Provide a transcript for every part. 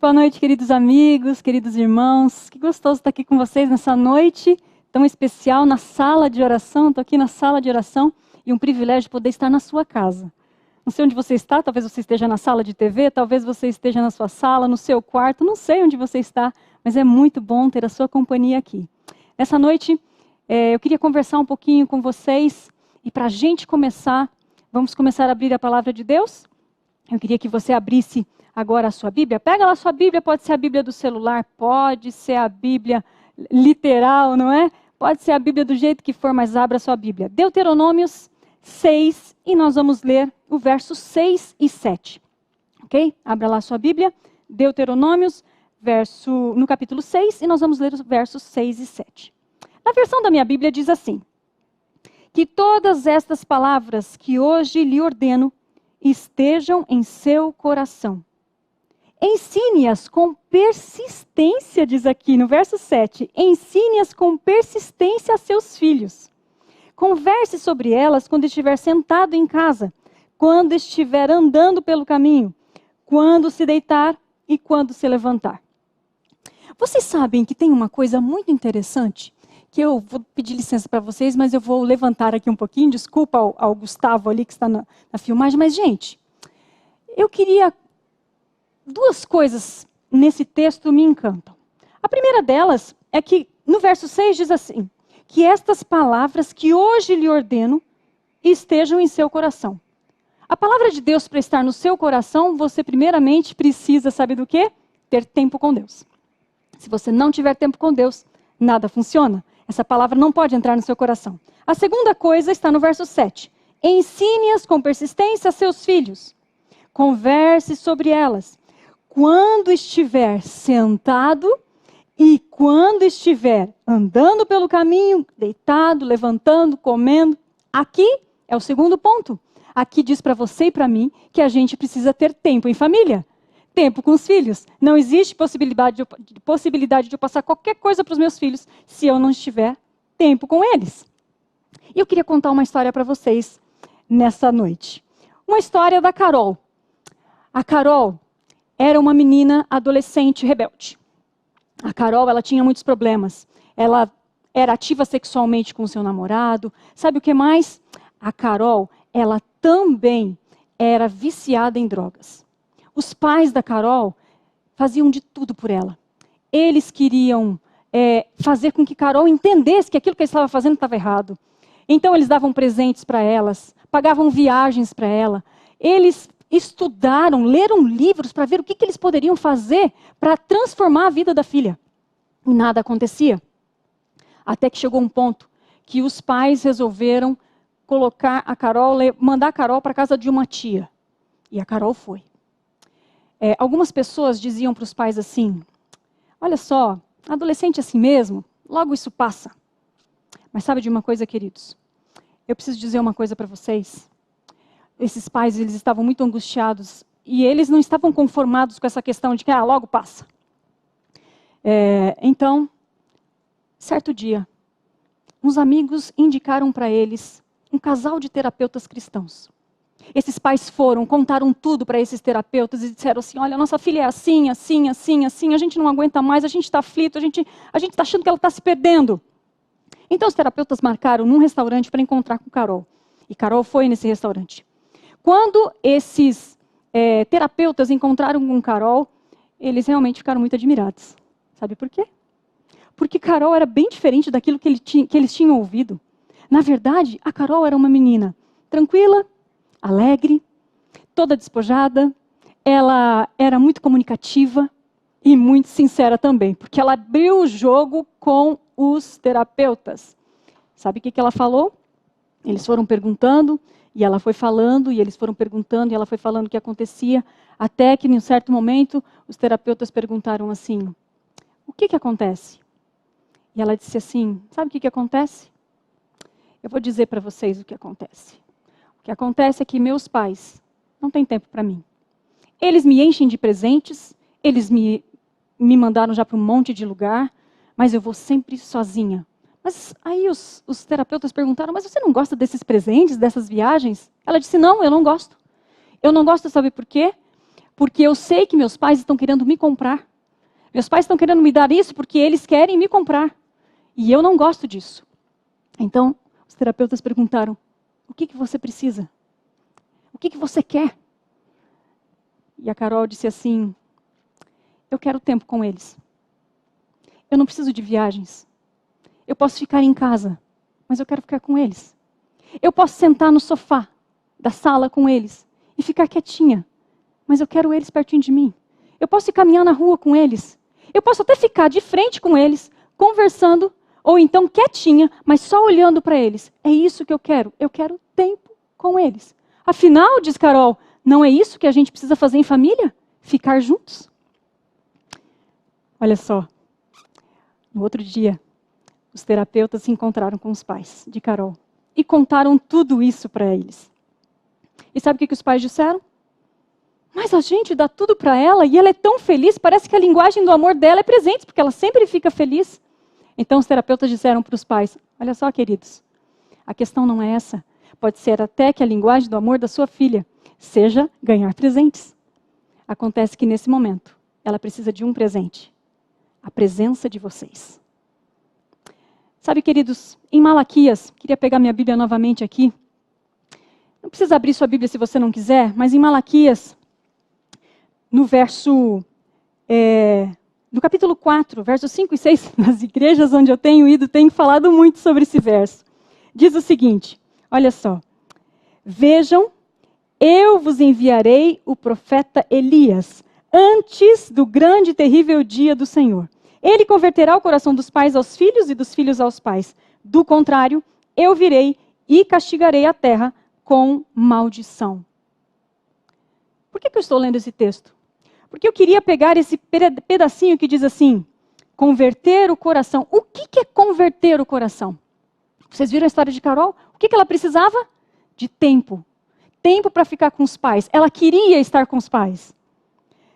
Boa noite, queridos amigos, queridos irmãos. Que gostoso estar aqui com vocês nessa noite tão especial na sala de oração. Estou aqui na sala de oração e um privilégio poder estar na sua casa. Não sei onde você está, talvez você esteja na sala de TV, talvez você esteja na sua sala, no seu quarto, não sei onde você está, mas é muito bom ter a sua companhia aqui. Nessa noite, eu queria conversar um pouquinho com vocês e para a gente começar, vamos começar a abrir a palavra de Deus. Eu queria que você abrisse agora a sua Bíblia. Pega lá a sua Bíblia, pode ser a Bíblia do celular, pode ser a Bíblia literal, não é? Pode ser a Bíblia do jeito que for, mas abra a sua Bíblia. Deuteronômios 6, e nós vamos ler o verso 6 e 7. Ok? Abra lá a sua Bíblia, Deuteronômios, no capítulo 6, e nós vamos ler os versos 6 e 7. Na versão da minha Bíblia diz assim: que todas estas palavras que hoje lhe ordeno estejam em seu coração. Ensine-as com persistência, diz aqui no verso 7. Ensine-as com persistência a seus filhos. Converse sobre elas quando estiver sentado em casa, quando estiver andando pelo caminho, quando se deitar e quando se levantar. Vocês sabem que tem uma coisa muito interessante, que eu vou pedir licença para vocês, mas eu vou levantar aqui um pouquinho, desculpa ao Gustavo ali que está na filmagem, mas gente, eu queria... Duas coisas nesse texto me encantam. A primeira delas é que no verso 6 diz assim, que estas palavras que hoje lhe ordeno estejam em seu coração. A palavra de Deus para estar no seu coração, você primeiramente precisa, sabe do quê? Ter tempo com Deus. Se você não tiver tempo com Deus, nada funciona. Essa palavra não pode entrar no seu coração. A segunda coisa está no verso 7. Ensine-as com persistência a seus filhos. Converse sobre elas. Quando estiver sentado e quando estiver andando pelo caminho, deitado, levantando, comendo. Aqui é o segundo ponto. Aqui diz para você e para mim que a gente precisa ter tempo em família. Tempo com os filhos. Não existe possibilidade de eu passar qualquer coisa para os meus filhos se eu não estiver tempo com eles. E eu queria contar uma história para vocês nessa noite. Uma história da Carol. A Carol era uma menina adolescente rebelde. A Carol, ela tinha muitos problemas. Ela era ativa sexualmente com o seu namorado. Sabe o que mais? A Carol, ela também era viciada em drogas. Os pais da Carol faziam de tudo por ela. Eles queriam fazer com que Carol entendesse que aquilo que ela estava fazendo estava errado. Então eles davam presentes para elas, pagavam viagens para ela. Eles estudaram, leram livros para ver o que eles poderiam fazer para transformar a vida da filha. E nada acontecia. Até que chegou um ponto que os pais resolveram mandar a Carol para a casa de uma tia. E a Carol foi. Algumas pessoas diziam para os pais assim, olha só, adolescente é assim mesmo, logo isso passa. Mas sabe de uma coisa, queridos? Eu preciso dizer uma coisa para vocês. Esses pais, eles estavam muito angustiados e eles não estavam conformados com essa questão de que logo passa. Então, certo dia, uns amigos indicaram para eles um casal de terapeutas cristãos. Esses pais contaram tudo para esses terapeutas e disseram assim, olha, nossa filha é assim, assim, assim, assim, a gente não aguenta mais, a gente está aflito, a gente está achando que ela está se perdendo. Então os terapeutas marcaram num restaurante para encontrar com Carol. E Carol foi nesse restaurante. Quando esses terapeutas encontraram com Carol, eles realmente ficaram muito admirados. Sabe por quê? Porque Carol era bem diferente daquilo que eles tinham ouvido. Na verdade, a Carol era uma menina tranquila, alegre, toda despojada. Ela era muito comunicativa e muito sincera também, porque ela abriu o jogo com os terapeutas. Sabe o que ela falou? Eles foram perguntando, e ela foi falando, e eles foram perguntando, e ela foi falando o que acontecia, até que, em um certo momento, os terapeutas perguntaram assim, o que acontece? E ela disse assim, sabe o que acontece? Eu vou dizer para vocês o que acontece. O que acontece é que meus pais não têm tempo para mim. Eles me enchem de presentes, eles me mandaram já para um monte de lugar, mas eu vou sempre sozinha. Mas aí os terapeutas perguntaram, mas você não gosta desses presentes, dessas viagens? Ela disse, não, eu não gosto. Eu não gosto, sabe por quê? porque eu sei que meus pais estão querendo me comprar. Meus pais estão querendo me dar isso porque eles querem me comprar. E eu não gosto disso. Então, os terapeutas perguntaram, o que você precisa? O que você quer? E a Carol disse assim, eu quero tempo com eles. Eu não preciso de viagens. Eu posso ficar em casa, mas eu quero ficar com eles. Eu posso sentar no sofá da sala com eles e ficar quietinha, mas eu quero eles pertinho de mim. Eu posso ir caminhar na rua com eles. Eu posso até ficar de frente com eles, conversando, ou então quietinha, mas só olhando para eles. É isso que eu quero. Eu quero tempo com eles. Afinal, diz Carol, não é isso que a gente precisa fazer em família? Ficar juntos? Olha só, no outro dia, os terapeutas se encontraram com os pais de Carol e contaram tudo isso para eles. E sabe o que os pais disseram? Mas a gente dá tudo para ela e ela é tão feliz, parece que a linguagem do amor dela é presente, porque ela sempre fica feliz. Então os terapeutas disseram para os pais, olha só, queridos, a questão não é essa. Pode ser até que a linguagem do amor da sua filha seja ganhar presentes. Acontece que nesse momento, ela precisa de um presente. A presença de vocês. Sabe, queridos, em Malaquias, queria pegar minha Bíblia novamente aqui. Não precisa abrir sua Bíblia se você não quiser, mas em Malaquias, no capítulo 4, versos 5 e 6, nas igrejas onde eu tenho ido, tenho falado muito sobre esse verso. Diz o seguinte, olha só. Vejam, eu vos enviarei o profeta Elias, antes do grande e terrível dia do Senhor. Ele converterá o coração dos pais aos filhos e dos filhos aos pais. Do contrário, eu virei e castigarei a terra com maldição. Por que eu estou lendo esse texto? Porque eu queria pegar esse pedacinho que diz assim, converter o coração. O que é converter o coração? Vocês viram a história de Carol? O que ela precisava? De tempo. Tempo para ficar com os pais. Ela queria estar com os pais.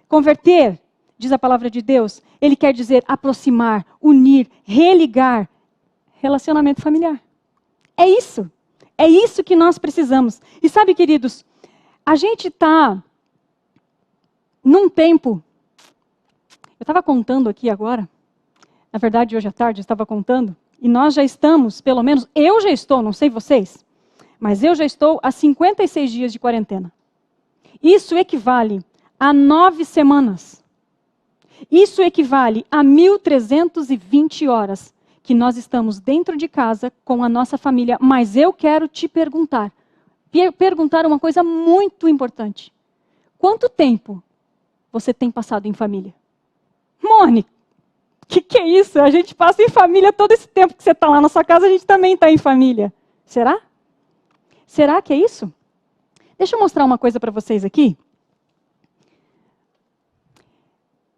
Converter, diz a palavra de Deus, ele quer dizer aproximar, unir, religar. Relacionamento familiar. É isso. É isso que nós precisamos. E sabe, queridos, a gente está num tempo... Eu estava contando aqui agora, na verdade hoje à tarde eu estava contando, e nós já estamos, pelo menos, eu já estou, não sei vocês, mas eu já estou há 56 dias de quarentena. Isso equivale a 9 semanas. Isso equivale a 1.320 horas que nós estamos dentro de casa com a nossa família. Mas eu quero te perguntar uma coisa muito importante. Quanto tempo você tem passado em família? Mônica, o que é isso? A gente passa em família todo esse tempo que você está lá na sua casa, a gente também está em família. Será? Será que é isso? Deixa eu mostrar uma coisa para vocês aqui.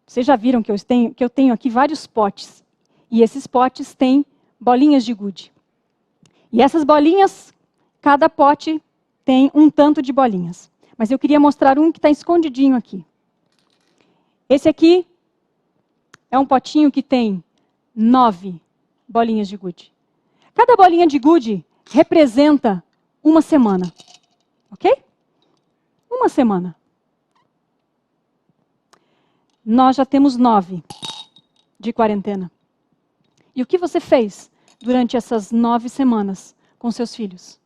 Vocês já viram que eu tenho aqui vários potes. E esses potes têm bolinhas de gude. E essas bolinhas, cada pote tem um tanto de bolinhas. Mas eu queria mostrar um que está escondidinho aqui. Esse aqui é um potinho que tem 9 bolinhas de gude. Cada bolinha de gude representa uma semana. Ok? Uma semana. Nós já temos 9 de quarentena. E o que você fez durante essas 9 semanas com seus filhos?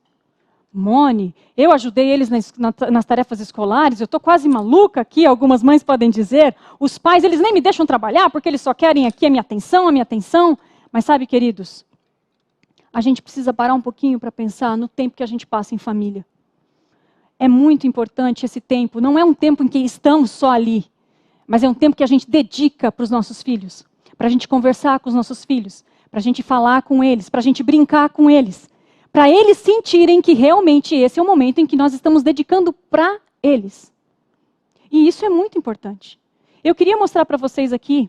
Mone, eu ajudei eles nas tarefas escolares, eu estou quase maluca aqui, algumas mães podem dizer. Os pais, eles nem me deixam trabalhar porque eles só querem aqui a minha atenção. Mas sabe, queridos, a gente precisa parar um pouquinho para pensar no tempo que a gente passa em família. É muito importante esse tempo, não é um tempo em que estamos só ali, mas é um tempo que a gente dedica para os nossos filhos, para a gente conversar com os nossos filhos, para a gente falar com eles, para a gente brincar com eles, para eles sentirem que realmente esse é o momento em que nós estamos dedicando para eles. E isso é muito importante. Eu queria mostrar para vocês aqui,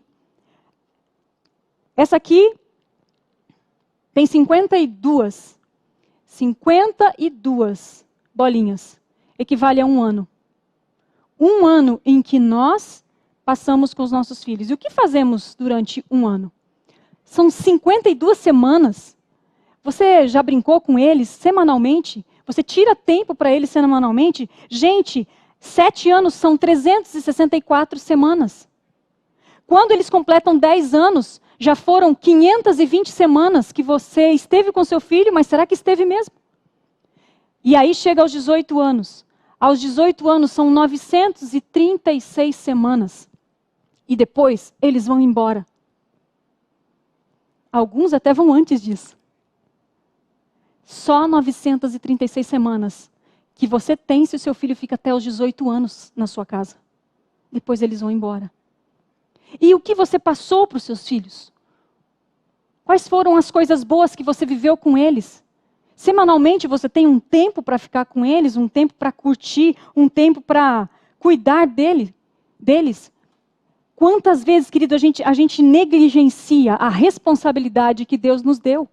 essa aqui tem 52 bolinhas, equivale a um ano. Um ano em que nós passamos com os nossos filhos. E o que fazemos durante um ano? São 52 semanas. Você já brincou com eles semanalmente? Você tira tempo para eles semanalmente? Gente, 7 anos são 364 semanas. Quando eles completam 10 anos, já foram 520 semanas que você esteve com seu filho, mas será que esteve mesmo? E aí chega aos 18 anos. Aos 18 anos são 936 semanas. E depois eles vão embora. Alguns até vão antes disso. Só 936 semanas que você tem se o seu filho fica até os 18 anos na sua casa. Depois eles vão embora. E o que você passou para os seus filhos? Quais foram as coisas boas que você viveu com eles? Semanalmente você tem um tempo para ficar com eles, um tempo para curtir, um tempo para cuidar deles? Quantas vezes, querido, a gente negligencia a responsabilidade que Deus nos deu?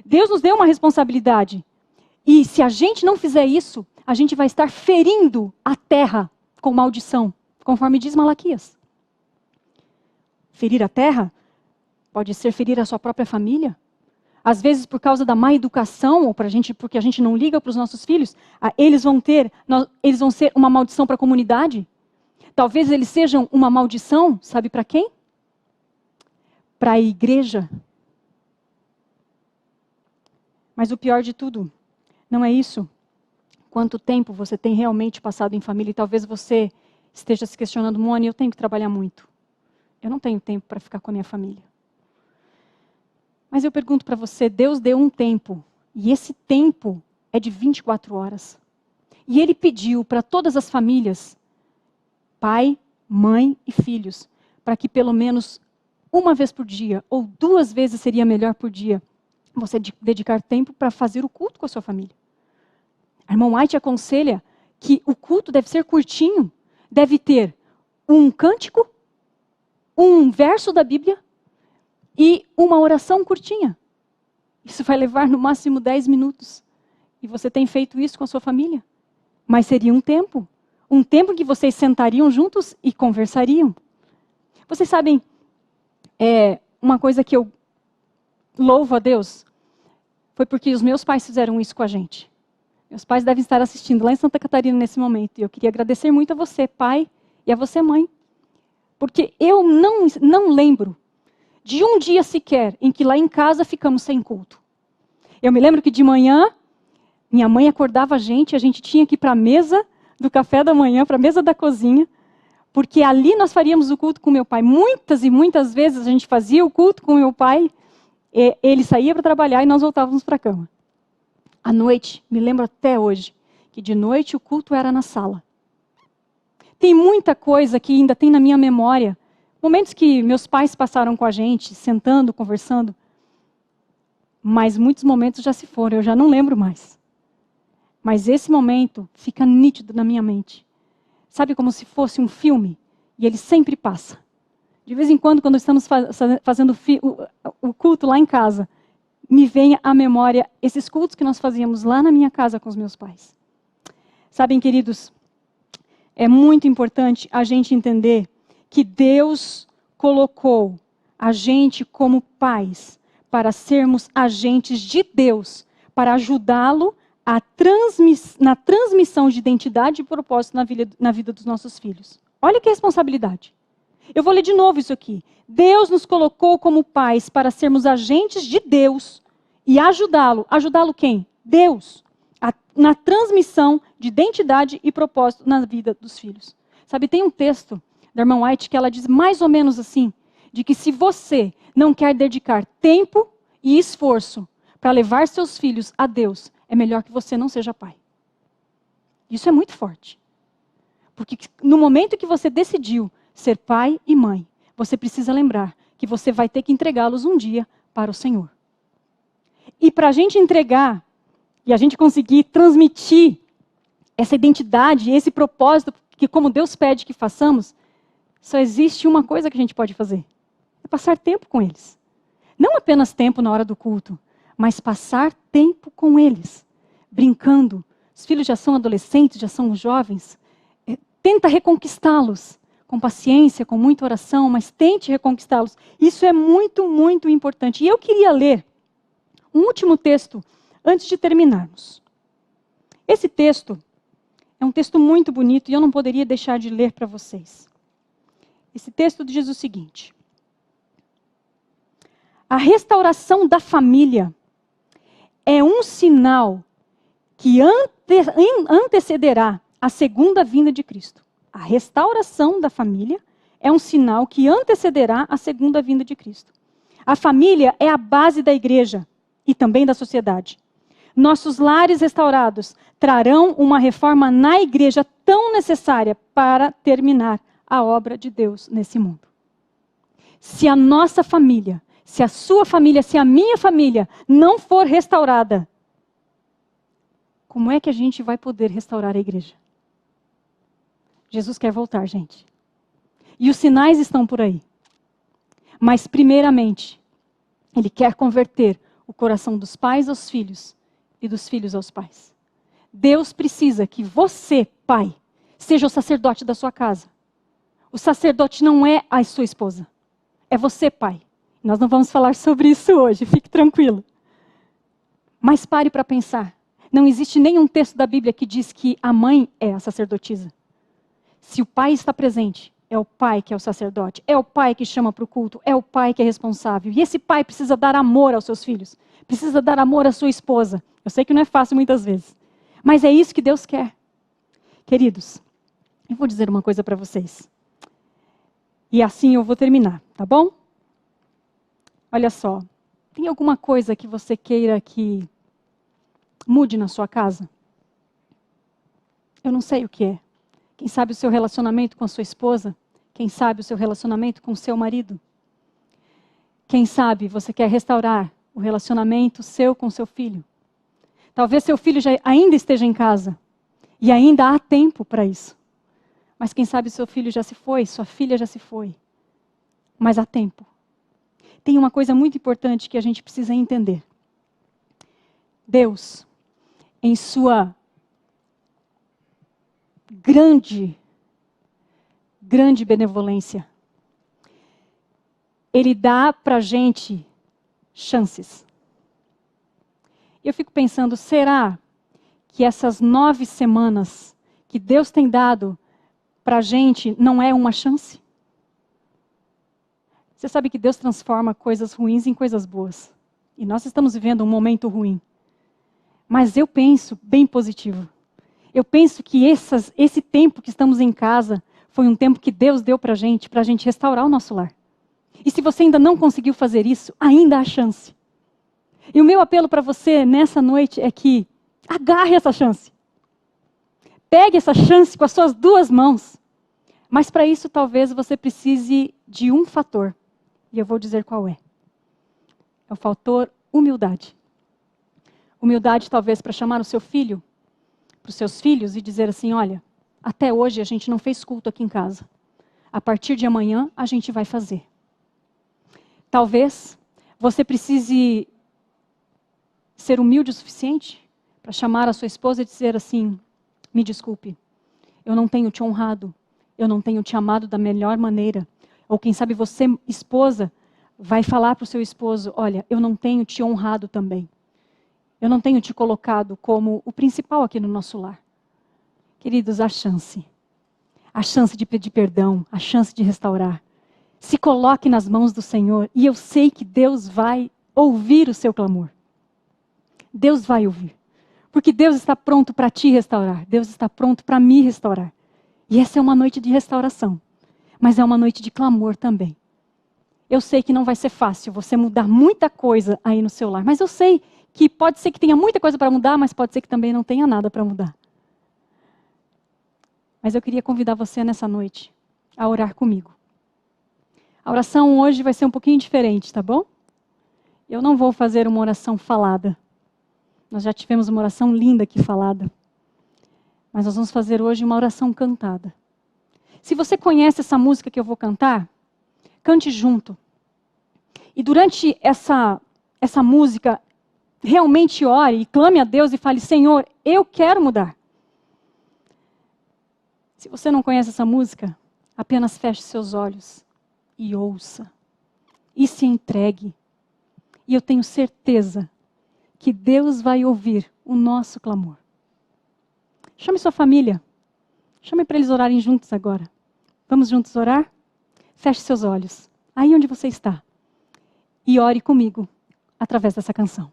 Deus nos deu uma responsabilidade. E se a gente não fizer isso, a gente vai estar ferindo a terra com maldição, conforme diz Malaquias. Ferir a terra pode ser ferir a sua própria família. Às vezes, por causa da má educação, ou porque a gente não liga para os nossos filhos, eles vão ser uma maldição para a comunidade. Talvez eles sejam uma maldição, sabe para quem? Para a igreja. Mas o pior de tudo, não é isso. Quanto tempo você tem realmente passado em família? E talvez você esteja se questionando, Moni, eu tenho que trabalhar muito. Eu não tenho tempo para ficar com a minha família. Mas eu pergunto para você, Deus deu um tempo, e esse tempo é de 24 horas. E Ele pediu para todas as famílias, pai, mãe e filhos, para que pelo menos uma vez por dia, ou 2 vezes seria melhor por dia, você dedicar tempo para fazer o culto com a sua família. A irmã White aconselha que o culto deve ser curtinho, deve ter um cântico, um verso da Bíblia e uma oração curtinha. Isso vai levar no máximo 10 minutos. E você tem feito isso com a sua família. Mas seria um tempo que vocês sentariam juntos e conversariam. Vocês sabem, uma coisa que eu louvo a Deus, foi porque os meus pais fizeram isso com a gente. Meus pais devem estar assistindo lá em Santa Catarina nesse momento. E eu queria agradecer muito a você, pai, e a você, mãe. Porque eu não lembro de um dia sequer em que lá em casa ficamos sem culto. Eu me lembro que de manhã, minha mãe acordava a gente tinha que ir para a mesa do café da manhã, para a mesa da cozinha, porque ali nós faríamos o culto com meu pai. Muitas e muitas vezes a gente fazia o culto com meu pai, ele saía para trabalhar e nós voltávamos para a cama. À noite, me lembro até hoje, que de noite o culto era na sala. Tem muita coisa que ainda tem na minha memória. Momentos que meus pais passaram com a gente, sentando, conversando. Mas muitos momentos já se foram, eu já não lembro mais. Mas esse momento fica nítido na minha mente. Sabe, como se fosse um filme, e ele sempre passa. De vez em quando estamos fazendo o culto lá em casa, me vem à memória esses cultos que nós fazíamos lá na minha casa com os meus pais. Sabem, queridos, é muito importante a gente entender que Deus colocou a gente como pais para sermos agentes de Deus, para ajudá-lo na transmissão de identidade e propósito na vida dos nossos filhos. Olha que responsabilidade. Eu vou ler de novo isso aqui. Deus nos colocou como pais para sermos agentes de Deus e ajudá-lo. Ajudá-lo quem? Deus. Na transmissão de identidade e propósito na vida dos filhos. Sabe, tem um texto da irmã White que ela diz mais ou menos assim, de que se você não quer dedicar tempo e esforço para levar seus filhos a Deus, é melhor que você não seja pai. Isso é muito forte. Porque no momento que você decidiu ser pai e mãe, você precisa lembrar que você vai ter que entregá-los um dia para o Senhor. E para a gente entregar, e a gente conseguir transmitir essa identidade, esse propósito, que como Deus pede que façamos, só existe uma coisa que a gente pode fazer. É passar tempo com eles. Não apenas tempo na hora do culto, mas passar tempo com eles. Brincando. Os filhos já são adolescentes, já são jovens. Tenta reconquistá-los. Com paciência, com muita oração, mas tente reconquistá-los. Isso é muito, muito importante. E eu queria ler um último texto antes de terminarmos. Esse texto É um texto muito bonito e eu não poderia deixar de ler para vocês. Esse texto diz o seguinte: a restauração da família é um sinal que antecederá a segunda vinda de Cristo. A restauração da família é um sinal que antecederá a segunda vinda de Cristo. A família é a base da igreja e também da sociedade. Nossos lares restaurados trarão uma reforma na igreja tão necessária para terminar a obra de Deus nesse mundo. Se a nossa família, se a sua família, se a minha família não for restaurada, como é que a gente vai poder restaurar a igreja? Jesus quer voltar, gente. E os sinais estão por aí. Mas, primeiramente, Ele quer converter o coração dos pais aos filhos e dos filhos aos pais. Deus precisa que você, pai, seja o sacerdote da sua casa. O sacerdote não é a sua esposa. É você, pai. Nós não vamos falar sobre isso hoje, fique tranquilo. Mas pare para pensar. Não existe nenhum texto da Bíblia que diz que a mãe é a sacerdotisa. Se o pai está presente, é o pai que é o sacerdote, é o pai que chama para o culto, é o pai que é responsável. E esse pai precisa dar amor aos seus filhos, precisa dar amor à sua esposa. Eu sei que não é fácil muitas vezes, mas é isso que Deus quer. Queridos, eu vou dizer uma coisa para vocês. E assim eu vou terminar, tá bom? Olha só, tem alguma coisa que você queira que mude na sua casa? Eu não sei o que é. Quem sabe o seu relacionamento com a sua esposa? Quem sabe o seu relacionamento com o seu marido? Quem sabe você quer restaurar o relacionamento seu com seu filho? Talvez seu filho ainda esteja em casa. E ainda há tempo para isso. Mas quem sabe seu filho já se foi, sua filha já se foi. Mas há tempo. Tem uma coisa muito importante que a gente precisa entender. Deus, em sua grande benevolência, Ele dá para a gente chances. Eu fico pensando, será que essas 9 semanas que Deus tem dado para a gente não é uma chance? Você sabe que Deus transforma coisas ruins em coisas boas. E nós estamos vivendo um momento ruim. Mas eu penso bem positivo. Eu penso que esse tempo que estamos em casa foi um tempo que Deus deu para a gente restaurar o nosso lar. E se você ainda não conseguiu fazer isso, ainda há chance. E o meu apelo para você nessa noite é que agarre essa chance. Pegue essa chance com as suas 2 mãos. Mas para isso talvez você precise de um fator. E eu vou dizer qual é. É o fator humildade. Humildade talvez para chamar o seu filho, para os seus filhos e dizer assim, olha, até hoje a gente não fez culto aqui em casa. A partir de amanhã a gente vai fazer. Talvez você precise ser humilde o suficiente para chamar a sua esposa e dizer assim, me desculpe, eu não tenho te honrado, eu não tenho te amado da melhor maneira. Ou quem sabe você, esposa, vai falar para o seu esposo, olha, eu não tenho te honrado também. Eu não tenho te colocado como o principal aqui no nosso lar. Queridos, há chance. A chance de pedir perdão, a chance de restaurar. Se coloque nas mãos do Senhor e eu sei que Deus vai ouvir o seu clamor. Deus vai ouvir. Porque Deus está pronto para te restaurar. Deus está pronto para me restaurar. E essa é uma noite de restauração. Mas é uma noite de clamor também. Eu sei que não vai ser fácil você mudar muita coisa aí no seu lar. Mas eu sei que pode ser que tenha muita coisa para mudar, mas pode ser que também não tenha nada para mudar. Mas eu queria convidar você nessa noite a orar comigo. A oração hoje vai ser um pouquinho diferente, tá bom? Eu não vou fazer uma oração falada. Nós já tivemos uma oração linda aqui falada. Mas nós vamos fazer hoje uma oração cantada. Se você conhece essa música que eu vou cantar, cante junto. E durante essa música, realmente ore e clame a Deus e fale, Senhor, eu quero mudar. Se você não conhece essa música, apenas feche seus olhos e ouça. E se entregue. E eu tenho certeza que Deus vai ouvir o nosso clamor. Chame sua família. Chame para eles orarem juntos agora. Vamos juntos orar? Feche seus olhos, aí onde você está. E ore comigo, através dessa canção.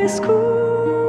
Escuta